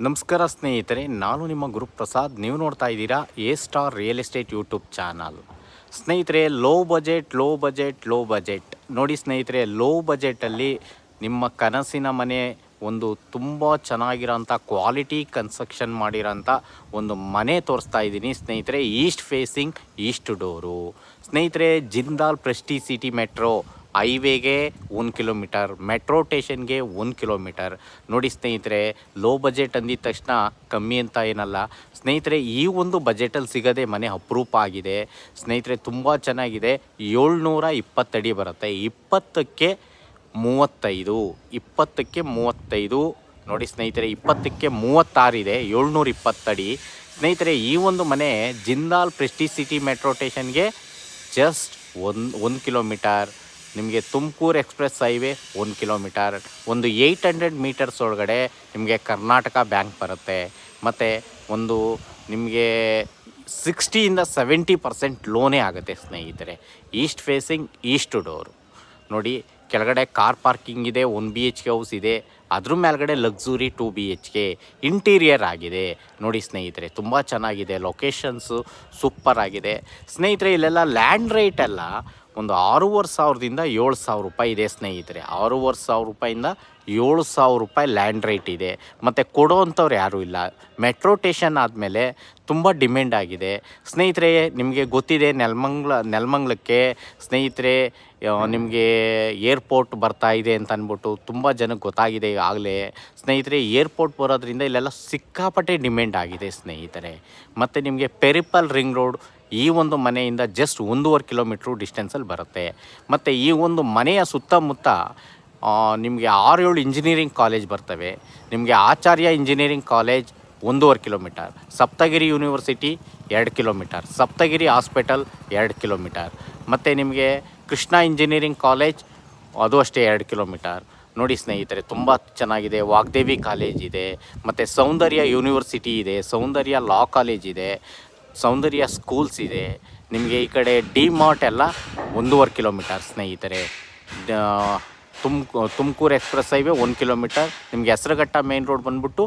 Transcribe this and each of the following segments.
ನಮಸ್ಕಾರ ಸ್ನೇಹಿತರೆ, ನಾನು ನಿಮ್ಮ ಗುರುಪ್ರಸಾದ್. ನೀವು ನೋಡ್ತಾ ಇದ್ದೀರಾ A star real estate YouTube channel. ಸ್ನೇಹಿತರೆ, ಲೋ ಬಜೆಟ್ ನೋಡಿ ಸ್ನೇಹಿತರೆ, ಲೋ ಬಜೆಟಲ್ಲಿ ನಿಮ್ಮ ಕನಸಿನ ಮನೆ ಒಂದು ತುಂಬ ಚೆನ್ನಾಗಿರೋಂಥ ಕ್ವಾಲಿಟಿ ಕನ್ಸ್ಟ್ರಕ್ಷನ್ ಮಾಡಿರೋಂಥ ಒಂದು ಮನೆ ತೋರಿಸ್ತಾ ಇದ್ದೀನಿ ಸ್ನೇಹಿತರೆ. ಈಸ್ಟ್ ಫೇಸಿಂಗ್ ಈಸ್ಟ್ ಡೋರು ಸ್ನೇಹಿತರೆ. ಜಿಂದಾಲ್ ಪ್ರೆಸ್ಟೀಜ್ ಸಿಟಿ ಮೆಟ್ರೋ ಹೈವೇಗೆ 1 ಕಿಲೋಮೀಟರ್, ಮೆಟ್ರೋ ಸ್ಟೇಷನ್ಗೆ 1 ಕಿಲೋಮೀಟರ್. ನೋಡಿ ಸ್ನೇಹಿತರೆ, ಲೋ ಬಜೆಟ್ ಅಂದಿದ ತಕ್ಷಣ ಕಮ್ಮಿ ಅಂತ ಏನಲ್ಲ ಸ್ನೇಹಿತರೆ. ಈ ಒಂದು ಬಜೆಟಲ್ಲಿ ಸಿಗೋದೇ ಮನೆ ಅಪರೂಪ ಆಗಿದೆ ಸ್ನೇಹಿತರೆ. ತುಂಬ ಚೆನ್ನಾಗಿದೆ. 720 ಅಡಿ ಬರುತ್ತೆ. 20ಕ್ಕೆ 35 ನೋಡಿ ಸ್ನೇಹಿತರೆ. 20ಕ್ಕೆ 36 ಇದೆ. 720 ಅಡಿ ಸ್ನೇಹಿತರೆ. ಈ ಒಂದು ಮನೆ ಜಿಂದಾಲ್ ಪ್ರೆಸ್ಟೀಜ್ ಸಿಟಿ ಮೆಟ್ರೋ ಸ್ಟೇಷನ್ಗೆ ಜಸ್ಟ್ 1 ಕಿಲೋಮೀಟರ್. ನಿಮಗೆ ತುಮಕೂರು ಎಕ್ಸ್ಪ್ರೆಸ್ ಹೈವೇ 1 ಕಿಲೋಮೀಟರ್. ಒಂದು 800 ಮೀಟರ್ಸ್ ಒಳಗಡೆ ನಿಮಗೆ ಕರ್ನಾಟಕ ಬ್ಯಾಂಕ್ ಬರುತ್ತೆ. ಮತ್ತು ಒಂದು ನಿಮಗೆ 60-70% ಲೋನೇ ಆಗುತ್ತೆ ಸ್ನೇಹಿತರೆ. ಈಸ್ಟ್ ಫೇಸಿಂಗ್ ಈಸ್ಟ್ ಡೋರು ನೋಡಿ. ಕೆಳಗಡೆ ಕಾರ್ ಪಾರ್ಕಿಂಗ್ ಇದೆ, 1 BHK ಹೌಸ್ ಇದೆ. ಅದ್ರ ಮೇಲ್ಗಡೆ ಲಕ್ಸುರಿ 2 BHK ಇಂಟೀರಿಯರ್ ಆಗಿದೆ ನೋಡಿ ಸ್ನೇಹಿತರೆ. ತುಂಬ ಚೆನ್ನಾಗಿದೆ. ಲೊಕೇಶನ್ಸು ಸೂಪರ್ ಆಗಿದೆ ಸ್ನೇಹಿತರೆ. ಇಲ್ಲೆಲ್ಲ ಲ್ಯಾಂಡ್ ರೇಟ್ ಎಲ್ಲ ಒಂದು 6,500ದಿಂದ 7,000 ರೂಪಾಯಿ ಇದೆ ಸ್ನೇಹಿತರೆ. 6,500 ರೂಪಾಯಿಂದ 7,000 ರೂಪಾಯಿ ಲ್ಯಾಂಡ್ ರೇಟ್ ಇದೆ. ಮತ್ತು ಕೊಡೋವಂಥವ್ರು ಯಾರೂ ಇಲ್ಲ. ಮೆಟ್ರೋ ಸ್ಟೇಷನ್ ಆದಮೇಲೆ ತುಂಬ ಡಿಮ್ಯಾಂಡ್ ಆಗಿದೆ ಸ್ನೇಹಿತರೆ. ನಿಮಗೆ ಗೊತ್ತಿದೆ, ನೆಲಮಂಗಲಕ್ಕೆ ಸ್ನೇಹಿತರೆ ನಿಮಗೆ ಏರ್ಪೋರ್ಟ್ ಬರ್ತಾ ಇದೆ ಅಂತ ಅಂದ್ಬಿಟ್ಟು ತುಂಬ ಜನಕ್ಕೆ ಗೊತ್ತಾಗಿದೆ ಈಗಾಗಲೇ ಸ್ನೇಹಿತರೆ. ಏರ್ಪೋರ್ಟ್ ಬರೋದ್ರಿಂದ ಇಲ್ಲೆಲ್ಲ ಸಿಕ್ಕಾಪಟ್ಟೆ ಡಿಮ್ಯಾಂಡ್ ಆಗಿದೆ ಸ್ನೇಹಿತರೆ. ಮತ್ತು ನಿಮಗೆ ಪೆರಿಪಲ್ ರಿಂಗ್ ರೋಡ್ ಈ ಒಂದು ಮನೆಯಿಂದ ಜಸ್ಟ್ 1.5 ಕಿಲೋಮೀಟ್ರು ಡಿಸ್ಟೆನ್ಸಲ್ಲಿ ಬರುತ್ತೆ. ಮತ್ತು ಈ ಒಂದು ಮನೆಯ ಸುತ್ತಮುತ್ತ ನಿಮಗೆ 6-7 ಇಂಜಿನಿಯರಿಂಗ್ ಕಾಲೇಜ್ ಬರ್ತವೆ. ನಿಮಗೆ Acharya engineering college 1.5 kilometre, Saptagiri university 2 kilometre, Saptagiri hospital 2 kilometre, ಮತ್ತು ನಿಮಗೆ ಕೃಷ್ಣ ಇಂಜಿನಿಯರಿಂಗ್ ಕಾಲೇಜ್ ಅದು ಅಷ್ಟೇ 2 ಕಿಲೋಮೀಟರ್. ನೋಡಿ ಸ್ನೇಹಿತರೆ, ತುಂಬ ಚೆನ್ನಾಗಿದೆ. ವಾಗ್ದೇವಿ ಕಾಲೇಜ್ ಇದೆ, ಮತ್ತು ಸೌಂದರ್ಯ ಯೂನಿವರ್ಸಿಟಿ ಇದೆ, ಸೌಂದರ್ಯ ಲಾ ಕಾಲೇಜ್ ಇದೆ, ಸೌಂದರ್ಯ ಸ್ಕೂಲ್ಸ್ ಇದೆ. ನಿಮಗೆ ಈ ಕಡೆ ಡಿ ಮಾರ್ಟ್ ಎಲ್ಲ 1.5 ಕಿಲೋಮೀಟರ್ ಸ್ನೇಹಿತರೆ. Tumakuru express highway 1 kilometre. ನಿಮಗೆ ಹೆಸರುಘಟ್ಟ ಮೇನ್ ರೋಡ್ ಬಂದ್ಬಿಟ್ಟು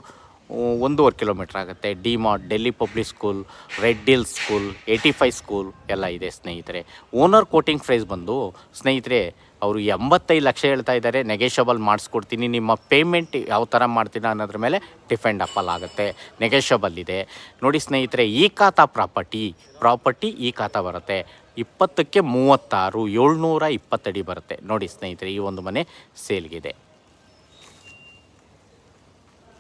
1.5 ಕಿಲೋಮೀಟ್ರ್ ಆಗುತ್ತೆ. D mart, Delhi public school, red hill school, 85 school ಎಲ್ಲ ಇದೆ ಸ್ನೇಹಿತರೆ. ಓನರ್ ಕೋಟಿಂಗ್ ಪ್ರೈಸ್ ಬಂದು ಸ್ನೇಹಿತರೆ ಅವರು 85 ಲಕ್ಷ ಹೇಳ್ತಾ ಇದ್ದಾರೆ. ನೆಗೆಷಬಲ್ ಮಾಡಿಸ್ಕೊಡ್ತೀನಿ. ನಿಮ್ಮ ಪೇಮೆಂಟ್ ಯಾವ ಥರ ಮಾಡ್ತೀರಾ ಅನ್ನೋದ್ರ ಮೇಲೆ ಡಿಪೆಂಡ್ ಅಪ್ಪಲ್ ಆಗುತ್ತೆ. ನೆಗೆಷಬಲ್ ಇದೆ ನೋಡಿ ಸ್ನೇಹಿತರೆ. ಈ ಖಾತಾ ಪ್ರಾಪರ್ಟಿ ಈ ಖಾತಾ ಬರುತ್ತೆ. 20ಕ್ಕೆ 36, 720 ಅಡಿ ಬರುತ್ತೆ ನೋಡಿ ಸ್ನೇಹಿತರೆ. ಈ ಒಂದು ಮನೆ ಸೇಲ್ಗಿದೆ.